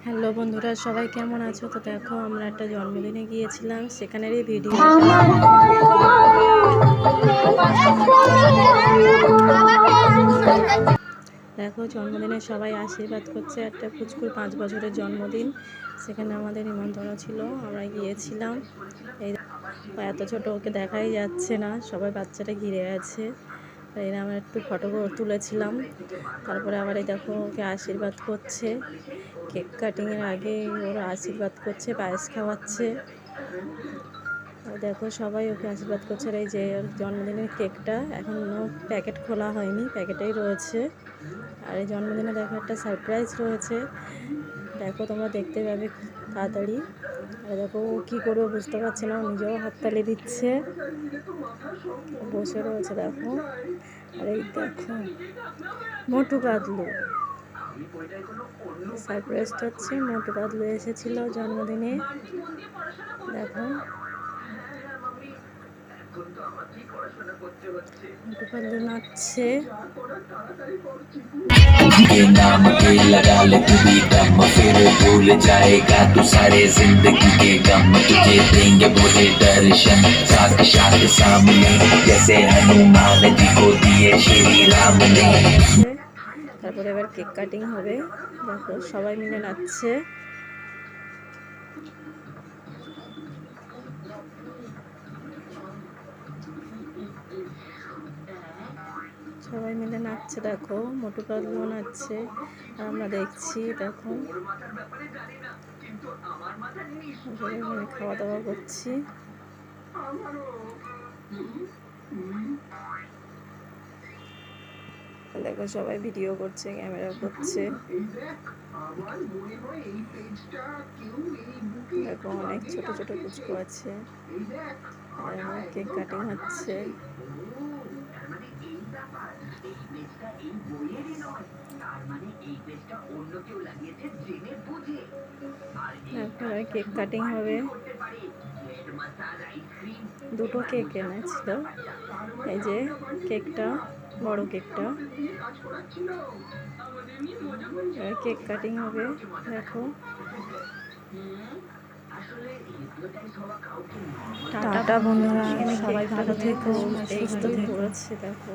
Hello বন্ধুরা, সবাই কেমন আছো? তো দেখো, আমরা একটা জন্মদিনে গিয়েছিলাম, সেখানেরই ভিডিও। দেখো, জন্মদিনে সবাই আশীর্বাদ করছে। একটা পুচকুর 5 বছরের জন্মদিন, সেখানে আমাদের নিমন্ত্রণ ছিল, আমরা গিয়েছিলাম। এই এত ছোট, ওকে দেখাই যাচ্ছে না, সবাই বাচ্চাটা ঘিরে আছে। এই আমরা একটু ফটো তুলেছিলাম। তারপরে আবার এই দেখো, ওকে আশীর্বাদ করছে। কেক কাটিংয়ের আগে ওরা আশীর্বাদ করছে, পায়েস খাওয়াচ্ছে। দেখো, সবাই ওকে আশীর্বাদ করছে। আর এই যে ওর জন্মদিনের কেকটা এখনও প্যাকেট খোলা হয়নি, প্যাকেটেই রয়েছে। আর এই জন্মদিনে দেখো একটা সারপ্রাইজ রয়েছে, দেখো তোমরা দেখতে পাবে তাড়াতাড়ি। আর দেখো, ও কী করবে বুঝতে পারছে না, ও নিজেও হাততালি দিচ্ছে, বসে রয়েছে দেখো। আর এই দেখো, মোটু কাতলু সারপ্রাইজটা হচ্ছে, মোটু কাতলু এসেছিল জন্মদিনে। দেখো, মোটু কাতলু নাচছে। ये नाम के लगा ले तू भी दम, फिर भूल जाएगा तू सारे जिंदगी के गम। तुझे देंगे बोले दर्शन साक्षात सामने, जैसे हनुमान जी को दिए श्री राम ने। তারপরে এবার কেক কাটিং হবে। দেখো, সবাই মিলে নাচছে। সবাই মিলে নাচছে, দেখো মোটু কাতলু নাচছে আর আমরা দেখছি। দেখো, সবাই মিলে খাওয়া দাওয়া করছি। দেখো, সবাই ভিডিও করছে, ক্যামেরা করছে। দেখো, অনেক ছোট ছোট পুচকু আছে, কেক কাটিং হচ্ছে। তারপরে কেক কাটিং হবে। দুটো কেক এনেছিল, এই যে কেকটা, বড় কেকটা। কেক কাটিং হবে, দেখো। টাটা বন্ধুরা, সবাই ভালো থেকো, সুস্থ থেকো। দেখো।